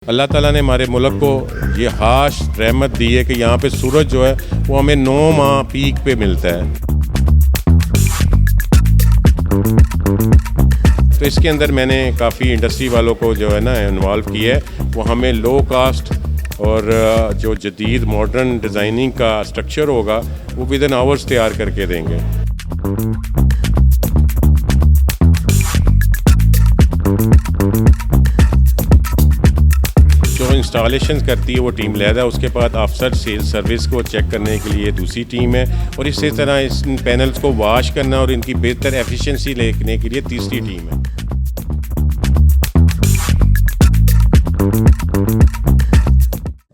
अल्लाह ताला ने हमारे मुल्क को ये खास रहमत दी है कि यहाँ पे सूरज जो है वो हमें 9 माह पीक पे मिलता है। तो इसके अंदर मैंने काफ़ी इंडस्ट्री वालों को जो है ना इन्वॉल्व किया है। वो हमें लो कास्ट और जो जदीद मॉडर्न डिज़ाइनिंग का स्ट्रक्चर होगा वो विद इन आवर्स तैयार करके देंगे। जो इंस्टॉलेशन करती है वो टीम लहदा है, उसके बाद आफ्टर सेल्स सर्विस को चेक करने के लिए दूसरी टीम है और इसी तरह इस पैनल्स को वॉश करना और इनकी बेहतर एफिशिएंसी लेने के लिए तीसरी टीम है।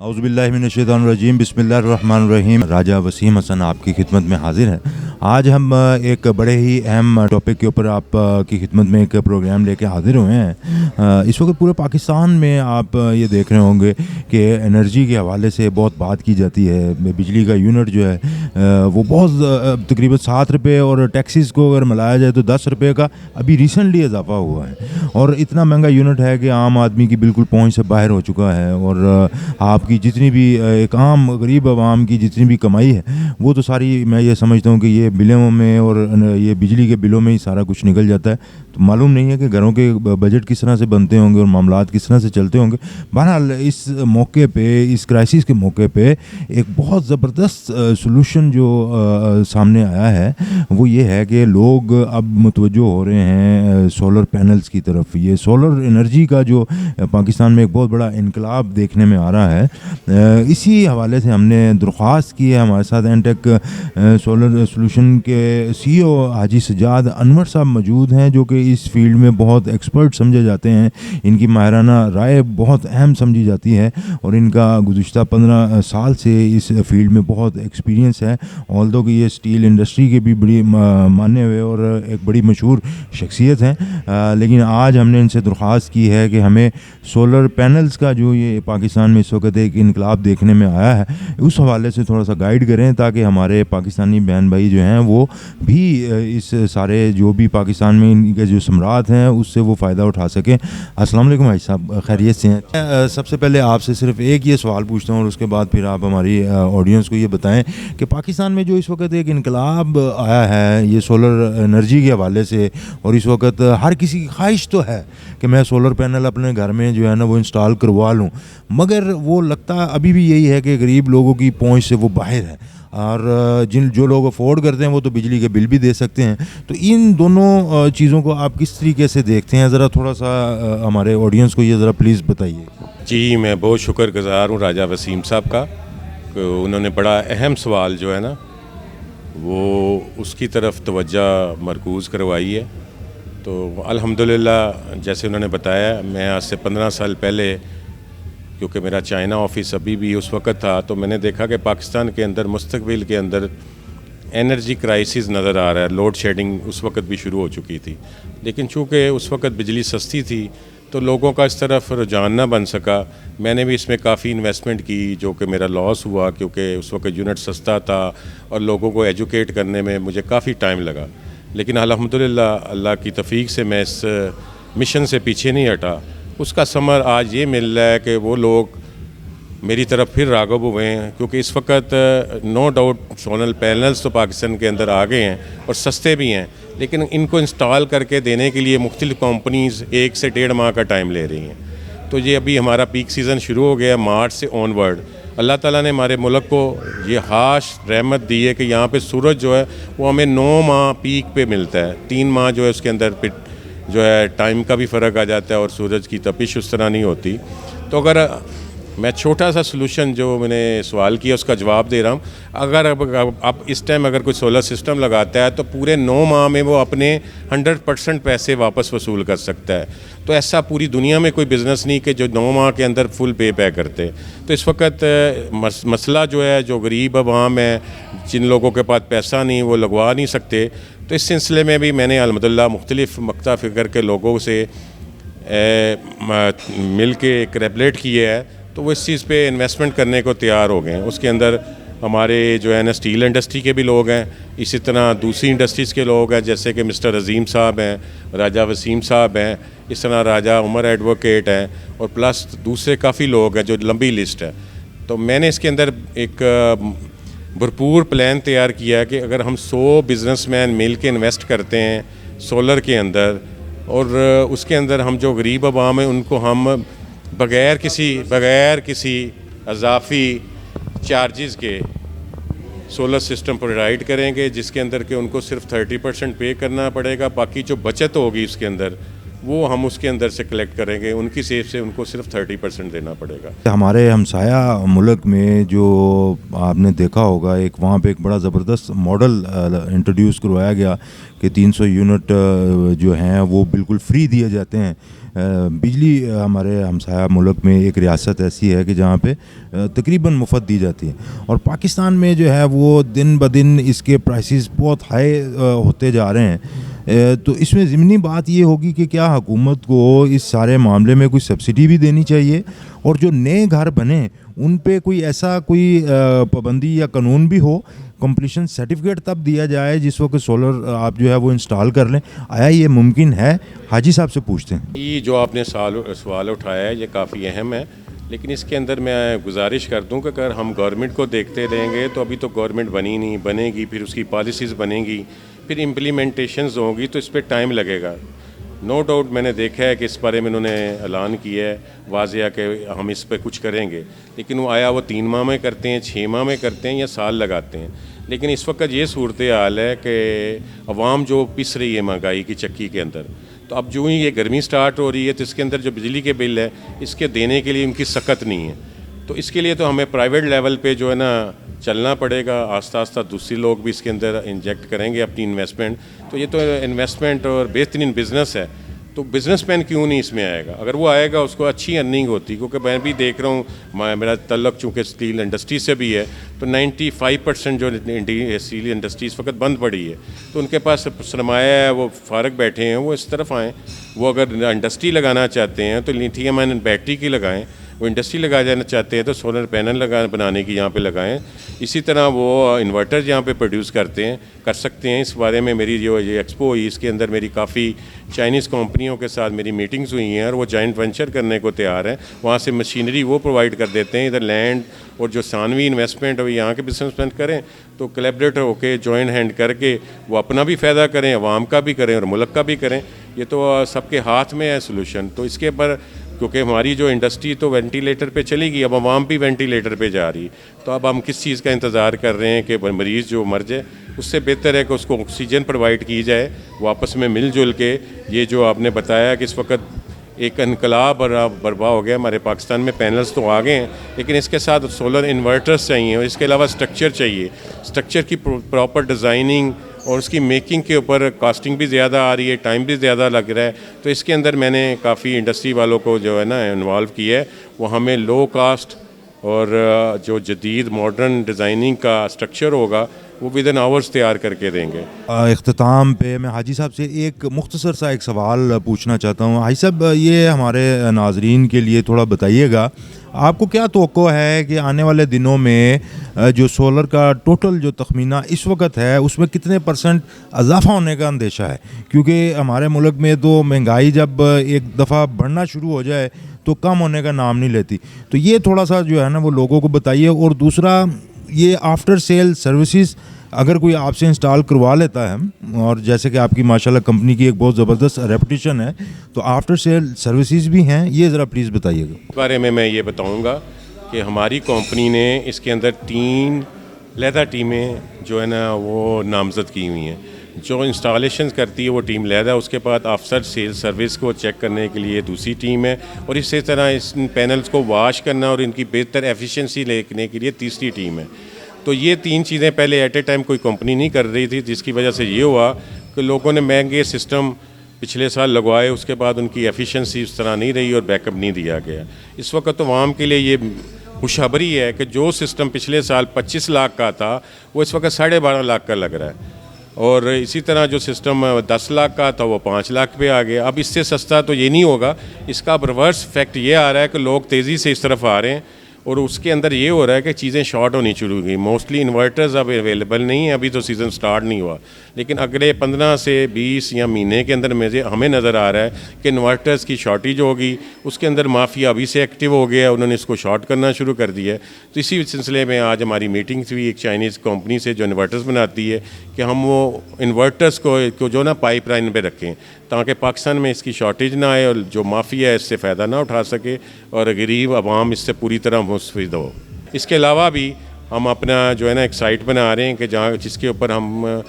औज़ुबिल्लाहि मिनश्शैतानिर्रजीम बिस्मिल्लाहिर्रहमानिर्रहीम। राजा वसीम हसन आपकी खिदमत में हाजिर है। आज हम एक बड़े ही अहम टॉपिक के ऊपर आप की खिदमत में एक प्रोग्राम लेके हाजिर हुए हैं। इस वक्त पूरे पाकिस्तान में आप ये देख रहे होंगे कि एनर्जी के हवाले से बहुत बात की जाती है। बिजली का यूनिट जो है वो बहुत तकरीबन 7 रुपये और टैक्सीज़ को अगर मिलाया जाए तो 10 रुपये का अभी रिसेंटली इजाफा हुआ है और इतना महंगा यूनिट है कि आम आदमी की बिल्कुल पहुँच से बाहर हो चुका है। और आपकी जितनी भी एक आम गरीब आवाम की जितनी भी कमाई है वो तो सारी मैं ये समझता हूँ कि ये बिलों में और ये बिजली के बिलों में ही सारा कुछ निकल जाता है। तो मालूम नहीं है कि घरों के बजट किस तरह से बनते होंगे और मामलात किस तरह से चलते होंगे। बहरहाल इस मौके पे, इस क्राइसिस के मौके पे एक बहुत ज़बरदस्त सलूशन जो सामने आया है वो ये है कि लोग अब मुतवज्जो हो रहे हैं सोलर पैनल्स की तरफ। ये सोलर एनर्जी का जो पाकिस्तान में एक बहुत बड़ा इनकलाब देखने में आ रहा है, इसी हवाले से हमने दरख्वास्त की है। हमारे साथ एनटेक सोलर सॉल्यूशन के CEO हाजी सज्जाद अनवर साहब मौजूद हैं जो कि इस फील्ड में बहुत एक्सपर्ट समझे जाते हैं। इनकी माहिराना राय बहुत अहम समझी जाती है और इनका गुज़िश्ता 15 साल से इस फील्ड में बहुत एक्सपीरियंस है। ऑल्दो कि ये स्टील इंडस्ट्री के भी बड़ी माने हुए और एक बड़ी मशहूर शख्सियत हैं, लेकिन आज हमने इनसे दरख्वास्त की है कि हमें सोलर पैनल्स का जो ये पाकिस्तान में इस वक्त एक इनकलाब देखने में आया है उस हवाले से थोड़ा सा गाइड करें ताकि हमारे पाकिस्तानी बहन भाई जो हैं वो भी इस सारे जो भी पाकिस्तान में इनके जो सम्राट हैं उससे वो फ़ायदा उठा सकें। अस्सलाम वालेकुम भाई साहब, खैरियत से हैं? सबसे पहले आपसे सिर्फ एक ये सवाल पूछता हूँ और उसके बाद फिर आप हमारी ऑडियंस को ये बताएं कि पाकिस्तान में जो इस वक्त एक इनकलाब आया है ये सोलर एनर्जी के हवाले से, और इस वक्त हर किसी की ख्वाहिश तो है कि मैं सोलर पैनल अपने घर में जो है ना वो इंस्टॉल करवा लूँ, मगर वो लगता अभी भी यही है कि गरीब लोगों की पहुंच से वो बाहर है और जो लोग अफोर्ड करते हैं वो तो बिजली के बिल भी दे सकते हैं। तो इन दोनों चीज़ों को आप किस तरीके से देखते हैं, ज़रा थोड़ा सा हमारे ऑडियंस को ये ज़रा प्लीज़ बताइए। जी, मैं बहुत शुक्रगुज़ार हूँ राजा वसीम साहब का। उन्होंने बड़ा अहम सवाल जो है ना वो उसकी तरफ तवज्जो मरकूज़ करवाई है। तो अल्हम्दुलिल्लाह जैसे उन्होंने बताया, मैं आज से 15 साल पहले, क्योंकि मेरा चाइना ऑफिस अभी भी उस वक्त था, तो मैंने देखा कि पाकिस्तान के अंदर मुस्तकबिल के अंदर एनर्जी क्राइसिस नज़र आ रहा है। लोड शेडिंग उस वक्त भी शुरू हो चुकी थी, लेकिन चूँकि उस वक्त बिजली सस्ती थी तो लोगों का इस तरफ रुझान ना बन सका। मैंने भी इसमें काफ़ी इन्वेस्टमेंट की जो कि मेरा लॉस हुआ, क्योंकि उस वक्त यूनिट सस्ता था और लोगों को एजुकेट करने में मुझे काफ़ी टाइम लगा। लेकिन अल्हम्दुलिल्लाह अल्लाह की तौफीक से मैं इस मिशन से पीछे नहीं हटा। उसका समर आज ये मिल रहा है कि वो लोग मेरी तरफ फिर राग़िब हुए हैं, क्योंकि इस वक्त नो डाउट सोलर पैनल्स तो पाकिस्तान के अंदर आ गए हैं और सस्ते भी हैं, लेकिन इनको इंस्टॉल करके देने के लिए मुख्तलिफ़ कंपनीज़ 1 से 1.5 माह का टाइम ले रही हैं। तो ये अभी हमारा पीक सीज़न शुरू हो गया, मार्च से ऑनवर्ड। अल्लाह ताला ने हमारे मुल्क को ये खास रहमत दी है कि यहाँ पे सूरज जो है वो हमें 9 माह पीक पे मिलता है। 3 माह जो है उसके अंदर जो है टाइम का भी फ़र्क आ जाता है और सूरज की तपिश उस तरह नहीं होती। तो अगर मैं छोटा सा सलूशन जो मैंने सवाल किया उसका जवाब दे रहा हूँ, अगर अब इस टाइम अगर कोई सोलर सिस्टम लगाता है तो पूरे 9 माह में वो अपने 100% पैसे वापस वसूल कर सकता है। तो ऐसा पूरी दुनिया में कोई बिज़नेस नहीं कि जो 9 माह के अंदर फुल पे करते। तो इस वक्त मसला जो है, जो गरीब अवाम है, जिन लोगों के पास पैसा नहीं वो लगवा नहीं सकते, तो इस सिलसिले में भी मैंने अल्हम्दुलिल्लाह मुख्तलिफ़ मक्ता फ़िक्र के लोगों से मिल के एक रेगुलेट किया है, तो वो इस चीज़ पे इन्वेस्टमेंट करने को तैयार हो गए हैं। उसके अंदर हमारे जो है ना स्टील इंडस्ट्री के भी लोग हैं, इसी तरह दूसरी इंडस्ट्रीज़ के लोग हैं, जैसे कि मिस्टर अजीम साहब हैं, राजा वसीम साहब हैं, इस तरह राजा उमर एडवोकेट हैं, और प्लस दूसरे काफ़ी लोग हैं जो लंबी लिस्ट है। तो मैंने इसके अंदर एक भरपूर प्लान तैयार किया है कि अगर हम 100 बिजनेसमैन मिल के इन्वेस्ट करते हैं सोलर के अंदर, और उसके अंदर हम जो गरीब आवाम है उनको हम बग़ैर किसी अजाफी चार्जेस के सोलर सिस्टम प्रोवाइड करेंगे, जिसके अंदर के उनको सिर्फ 30% पे करना पड़ेगा, बाकी जो बचत होगी उसके अंदर वो हम उसके अंदर से कलेक्ट करेंगे, उनकी सेफ से उनको सिर्फ 30% देना पड़ेगा। हमारे हमसाया मुल्क में जो आपने देखा होगा, एक वहाँ पे एक बड़ा ज़बरदस्त मॉडल इंट्रोड्यूस करवाया गया कि 300 यूनिट जो हैं वो बिल्कुल फ्री दिए जाते हैं बिजली। हमारे हमसाया मुल्क में एक रियासत ऐसी है कि जहाँ पे तकरीबन मुफ्त दी जाती है, और पाकिस्तान में जो है वो दिन ब दिन इसके प्राइसेस बहुत हाई होते जा रहे हैं। तो इसमें ज़िमनी बात ये होगी कि क्या हुकूमत को इस सारे मामले में कोई सब्सिडी भी देनी चाहिए, और जो नए घर बने उन पे कोई ऐसा कोई पाबंदी या कानून भी हो, कंप्लीशन सर्टिफिकेट तब दिया जाए जिस वक्त सोलर आप जो है वो इंस्टॉल कर लें। आया ये मुमकिन है? हाजी साहब से पूछते हैं। ये जो आपने सवाल उठाया है ये काफ़ी अहम है, लेकिन इसके अंदर मैं गुजारिश कर दूं कि अगर हम गवर्नमेंट को देखते रहेंगे तो अभी तो गवर्नमेंट बनी नहीं, बनेगी, फिर उसकी पॉलिसीज़ बनेंगी, फिर इम्प्लीमेंटेशंस होंगी, तो इस पर टाइम लगेगा। नो डाउट मैंने देखा है कि इस बारे में उन्होंने ऐलान किया है वाज़िया कि हम इस पर कुछ करेंगे, लेकिन वो 3 माह में करते हैं, 6 माह में करते हैं या साल लगाते हैं। लेकिन इस वक्त ये सूरत हाल है कि अवाम जो पिस रही है महंगाई की चक्की के अंदर, तो अब जो ही ये गर्मी स्टार्ट हो रही है तो इसके अंदर जो बिजली के बिल है इसके देने के लिए उनकी सकत नहीं है। तो इसके लिए तो हमें प्राइवेट लेवल पे जो है ना चलना पड़ेगा, आस्ता आस्ता दूसरे लोग भी इसके अंदर इंजेक्ट करेंगे अपनी इन्वेस्टमेंट। तो ये तो इन्वेस्टमेंट और बेहतरीन बिज़नेस है, तो बिजनेसमैन क्यों नहीं इसमें आएगा? अगर वो आएगा उसको अच्छी अर्निंग होती, क्योंकि मैं भी देख रहा हूँ, मेरा तल्लक चूँकि स्टील इंडस्ट्री से भी है, तो 95% जो स्टील इंडस्ट्री इस वक्त बंद पड़ी है, तो उनके पास सरमाया है, वो फारग बैठे हैं, वो इस तरफ आएँ। वो अगर इंडस्ट्री लगाना चाहते हैं तो लिथियम आयन बैटरी की लगाएं, वो इंडस्ट्री लगा जाना चाहते हैं तो सोलर पैनल बनाने की यहाँ पे लगाएं। इसी तरह वो इन्वर्टर यहाँ पे प्रोड्यूस कर सकते हैं। इस बारे में मेरी जो ये एक्सपो हुई इसके अंदर मेरी काफ़ी चाइनीज़ कंपनियों के साथ मेरी मीटिंग्स हुई हैं, और वो जॉइंट वेंचर करने को तैयार हैं। वहाँ से मशीनरी वो प्रोवाइड कर देते हैं, इधर लैंड और जो सानवी इन्वेस्टमेंट है यहाँ के बिजनेसमैन करें, तो कोलैबोरेट होकर जॉइंट हैंड करके वो अपना भी फ़ायदा करें, अवाम का भी करें और मुल्क का भी करें। ये तो सबके हाथ में है सोल्यूशन। तो इसके पर क्योंकि हमारी जो इंडस्ट्री तो वेंटिलेटर पे चलेगी, अब आवाम भी वेंटिलेटर पे जा रही, तो अब हम किस चीज़ का इंतज़ार कर रहे हैं कि मरीज़ जो मर जाए? उससे बेहतर है कि उसको ऑक्सीजन प्रोवाइड की जाए, वापस में मिलजुल के। ये जो आपने बताया कि इस वक्त एक इनकलाब बर्पा हो गया हमारे पाकिस्तान में, पैनल्स तो आ गए हैं, लेकिन इसके साथ सोलर इन्वर्टर्स चाहिए, और इसके अलावा स्ट्रक्चर चाहिए। स्ट्रक्चर की प्रॉपर डिज़ाइनिंग और उसकी मेकिंग के ऊपर कॉस्टिंग भी ज़्यादा आ रही है, टाइम भी ज़्यादा लग रहा है। तो इसके अंदर मैंने काफ़ी इंडस्ट्री वालों को जो है ना इन्वॉल्व किया है, वो हमें लो कास्ट और जो जदीद मॉडर्न डिज़ाइनिंग का स्ट्रक्चर होगा वो विद इन आवर्स तैयार करके देंगे। इख्तिताम पे मैं हाजी साहब से एक मुख्तसर सा एक सवाल पूछना चाहता हूँ। हाजी साहब, ये हमारे नाजरीन के लिए थोड़ा बताइएगा, आपको क्या तवक्को है कि आने वाले दिनों में जो सोलर का टोटल जो तखमीना इस वक्त है उसमें कितने % इजाफा होने का अंदेशा है? क्योंकि हमारे मुल्क में तो महंगाई जब एक दफ़ा बढ़ना शुरू हो जाए तो कम होने का नाम नहीं लेती। तो ये थोड़ा सा जो है ना वो लोगों को बताइए। और दूसरा, ये आफ्टर सेल सर्विसेज अगर कोई आपसे इंस्टॉल करवा लेता है, और जैसे कि आपकी माशाल्लाह कंपनी की एक बहुत ज़बरदस्त रेपुटेशन है, तो आफ्टर सेल सर्विसेज भी हैं, ये ज़रा प्लीज़ बताइएगा। इस बारे में मैं ये बताऊंगा कि हमारी कंपनी ने इसके अंदर 3 लहदा टीमें जो है ना वो नामज़द की हुई हैं। जो इंस्टॉलेशन करती है वो टीम लहदा, उसके बाद आफ्टर सेल सर्विस को चेक करने के लिए दूसरी टीम है, और इसी तरह इस पैनल्स को वॉश करना और इनकी बेहतर एफिशिएंसी लेने के लिए तीसरी टीम है। तो ये 3 चीज़ें पहले एट ए टाइम कोई कंपनी नहीं कर रही थी, जिसकी वजह से ये हुआ कि लोगों ने महंगे सिस्टम पिछले साल लगवाए, उसके बाद उनकी एफिशिएंसी उस तरह नहीं रही और बैकअप नहीं दिया गया। इस वक्त तो आवाम के लिए ये खुशखबरी है कि जो सिस्टम पिछले साल 25 लाख का था वो इस वक्त 12.5 लाख का लग रहा है, और इसी तरह जो सिस्टम 10 लाख का था वो 5 लाख पे आ गया। अब इससे सस्ता तो ये नहीं होगा, इसका रिवर्स इफेक्ट ये आ रहा है कि लोग तेज़ी से इस तरफ आ रहे हैं, और उसके अंदर ये हो रहा है कि चीज़ें शॉर्ट होनी शुरू हो गई। मोस्टली इन्वर्टर्स अब अवेलेबल नहीं है, अभी तो सीज़न स्टार्ट नहीं हुआ, लेकिन अगले 15 से 20 या महीने के अंदर हमें नज़र आ रहा है कि इन्वर्टर्स की शॉर्टेज होगी। उसके अंदर माफिया अभी से एक्टिव हो गया, उन्होंने इसको शॉर्ट करना शुरू कर दिया है। तो इसी सिलसिले में आज हमारी मीटिंग हुई एक चाइनीज़ कंपनी से जो इन्वर्टर्स बनाती है कि हम वो इन्वर्टर्स को जो ना पाइपलाइन पे रखें ताकि पाकिस्तान में इसकी शॉर्टेज ना आए और जो माफिया है इससे फ़ायदा ना उठा सके और गरीब आवाम इससे पूरी तरह मुस्तफ़िद हो। इसके अलावा भी हम अपना जो है ना एक साइट बना रहे हैं कि जहाँ जिसके ऊपर हम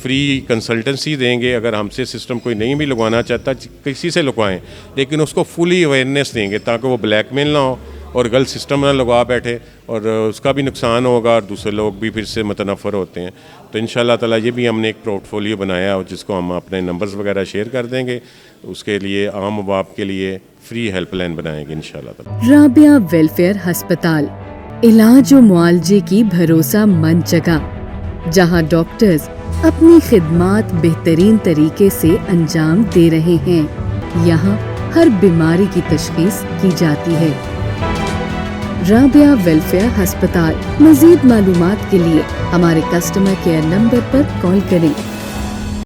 फ्री कंसल्टेंसी देंगे। अगर हमसे सिस्टम कोई नहीं भी लगवाना चाहता किसी से लगवाएं, लेकिन उसको फुली अवेयरनेस देंगे ताकि वो ब्लैकमेल ना हो और गलत सिस्टम ना लगवा बैठे और उसका भी नुकसान होगा और दूसरे लोग भी फिर से मुतनफ़र होते हैं। तो इंशाअल्लाह ताला ये भी हमने एक पोर्टफोलियो बनाया और जिसको हम अपने नंबर्स वगैरह शेयर कर देंगे। उसके लिए आम अवाम के लिए फ्री हेल्पलाइन बनाएंगे इंशाअल्लाह ताला। राबिया वेलफेयर अस्पताल, इलाज और मुआलजे की भरोसामंद जगह जहां डॉक्टर्स अपनी खिदमात बेहतरीन तरीके से अंजाम दे रहे हैं। यहाँ हर बीमारी की तशखीस की जाती है। राबिया वेलफेयर अस्पताल। मजीद मालूमात के लिए हमारे कस्टमर केयर नंबर पर कॉल करें